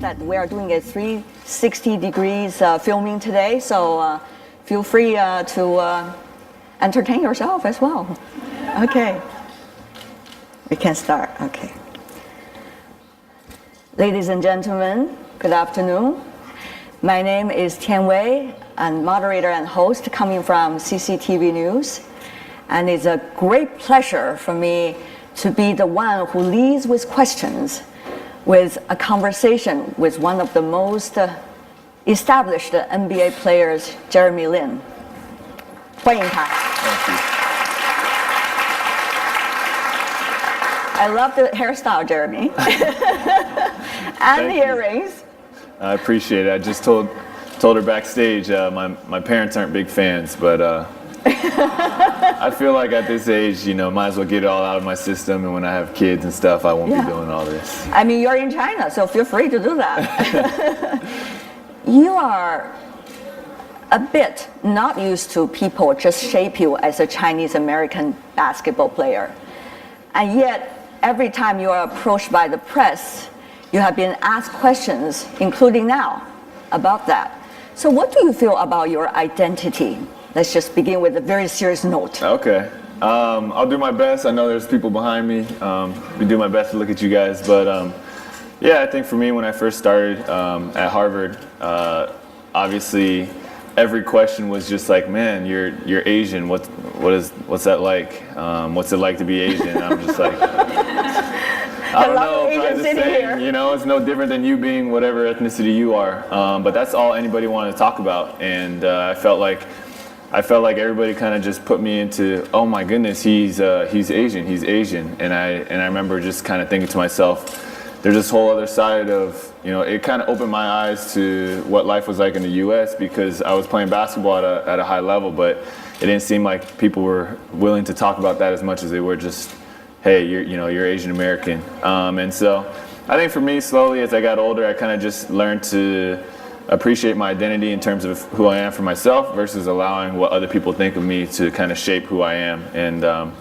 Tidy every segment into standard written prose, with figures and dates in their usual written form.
that we are doing a 360 degrees filming today, so feel free to entertain yourself as well. Okay, we can start. Okay. Ladies and gentlemen, good afternoon. My name is Tian Wei, and moderator and host coming from CCTV News. And it's a great pleasure for me to be the one who leads with questions, with a conversation with one of the most established NBA players, Jeremy Lin. 欢迎他。Thank you. I love the hairstyle, Jeremy. And the earrings. I appreciate it. I just told her backstage, my parents aren't big fans, but I feel like at this age, might as well get it all out of my system, and when I have kids and stuff, I won't be doing all this. I mean, you're in China, so feel free to do that. You are a bit not used to people just shape you as a Chinese American basketball player. And yet, every time you are approached by the press, you have been asked questions, including now, about that. So what do you feel about your identity? Let's just begin with a very serious note. Okay. I'll do my best. I know there's people behind me. We do my best to look at you guys. But yeah, I think for me, when I first started at Harvard, obviously every question was just like, man, you're Asian. What's that like? What's it like to be Asian? I'm just like, I don't know, probably the same. It's no different than you being whatever ethnicity you are. But that's all anybody wanted to talk about. And I felt like everybody kind of just put me into, oh my goodness, he's Asian. And I remember just kind of thinking to myself, there's this whole other side of, it kind of opened my eyes to what life was like in the U.S. because I was playing basketball at a high level, but it didn't seem like people were willing to talk about that as much as they were just, hey, you're Asian American. And so I think for me, slowly as I got older, I kind of just learned to appreciate my identity in terms of who I am for myself versus allowing what other people think of me to kind of shape who I am. And a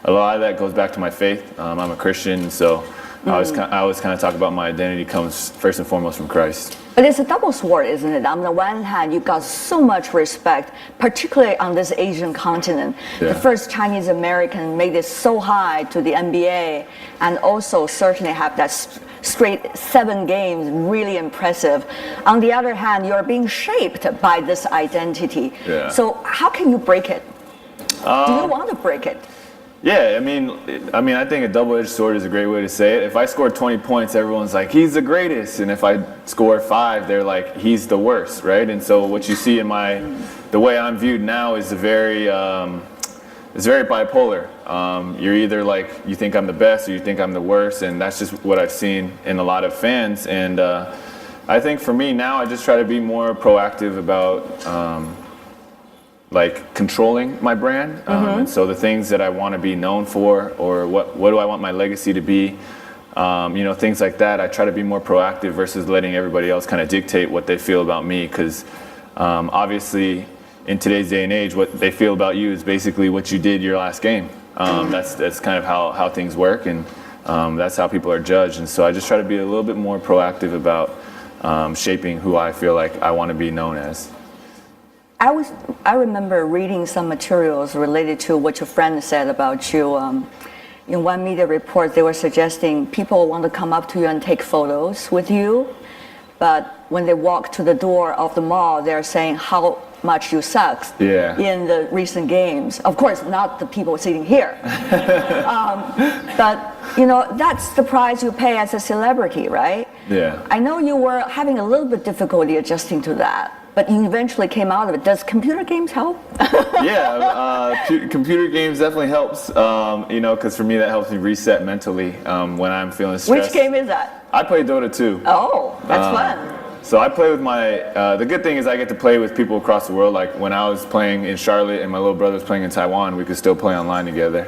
lot of that goes back to my faith. I'm a Christian, so I always kind of talk about my identity comes first and foremost from Christ. But it's a double sword, isn't it? On the one hand, you got so much respect, particularly on this Asian continent. Yeah. The first Chinese American made it so high to the NBA, and also certainly have that straight 7 games, really impressive. On the other hand, you're being shaped by this identity. Yeah. So how can you break it? Do you want to break it? Yeah, I mean, I think a double-edged sword is a great way to say it. If I score 20 points, everyone's like, he's the greatest. And if I score 5, they're like, he's the worst, right? And so what you see in the way I'm viewed now is it's very bipolar. You're either like, you think I'm the best or you think I'm the worst. And that's just what I've seen in a lot of fans. And I think for me now, I just try to be more proactive about like controlling my brand, and so the things that I want to be known for, or what do I want my legacy to be, things like that. I try to be more proactive versus letting everybody else kind of dictate what they feel about me, because obviously in today's day and age, what they feel about you is basically what you did your last game. That's kind of how things work, and that's how people are judged. And so I just try to be a little bit more proactive about shaping who I feel like I want to be known as. I remember reading some materials related to what your friend said about you. In one media report, they were suggesting people want to come up to you and take photos with you, but when they walk to the door of the mall, they're saying how much you sucked in the recent games. Of course, not the people sitting here. But that's the price you pay as a celebrity, right? Yeah. I know you were having a little bit difficulty adjusting to that, but you eventually came out of it. Does computer games help? Yeah, computer games definitely helps, because for me that helps me reset mentally when I'm feeling stressed. Which game is that? I play Dota 2. Oh, that's fun. So I play with the good thing is I get to play with people across the world. Like when I was playing in Charlotte and my little brother was playing in Taiwan, we could still play online together.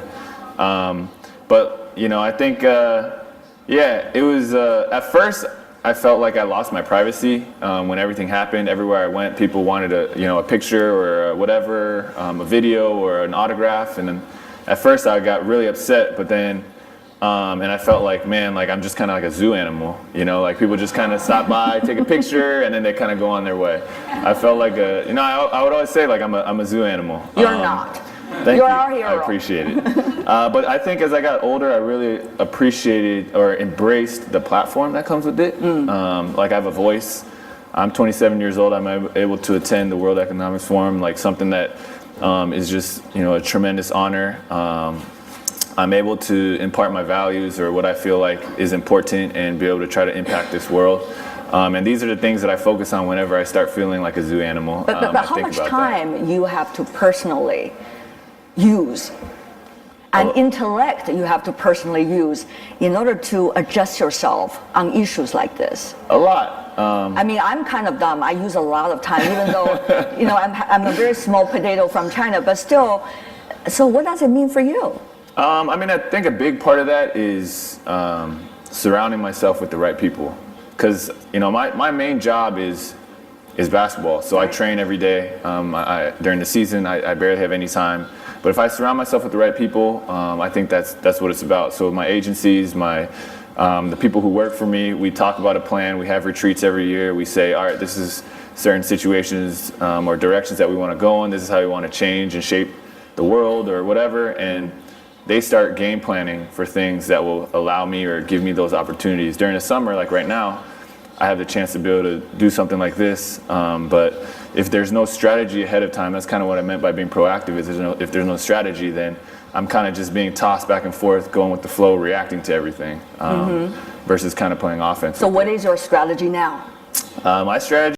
But I think, it was, at first I felt like I lost my privacy when everything happened. Everywhere I went, people wanted a picture or whatever, a video or an autograph. And then at first I got really upset, but then And I felt like, man, like I'm just kind of like a zoo animal, you know, like people just kind of stop by, take a picture, and then they kind of go on their way. I felt like I would always say like I'm a zoo animal. You're not. Thank You're you. our hero. I appreciate it. But I think as I got older, I really appreciated or embraced the platform that comes with it. Like I have a voice. I'm 27 years old. I'm able to attend the World Economic Forum, like something that is just, you know, a tremendous honor. I'm able to impart my values or what I feel like is important and be able to try to impact this world. And these are the things that I focus on whenever I start feeling like a zoo animal. But how much time you have to personally use and intellect you have to personally use in order to adjust yourself on issues like this? A lot. I mean, I'm kind of dumb. I use a lot of time, even though, you know, I'm a very small potato from China, but still. So what does it mean for you? I mean, I think a big part of that is surrounding myself with the right people. Because, you know, my main job is basketball. So I train every day. During the season, I barely have any time. But if I surround myself with the right people, I think that's what it's about. So my agencies, the people who work for me, we talk about a plan. We have retreats every year. We say, all right, this is certain situations or directions that we want to go in. This is how we want to change and shape the world or whatever. And they start game planning for things that will allow me or give me those opportunities. During the summer, like right now, I have the chance to be able to do something like this. But if there's no strategy ahead of time, that's kind of what I meant by being proactive. If there's no strategy, then I'm kind of just being tossed back and forth, going with the flow, reacting to everything, versus kind of playing offense. So what is your strategy now? My strategy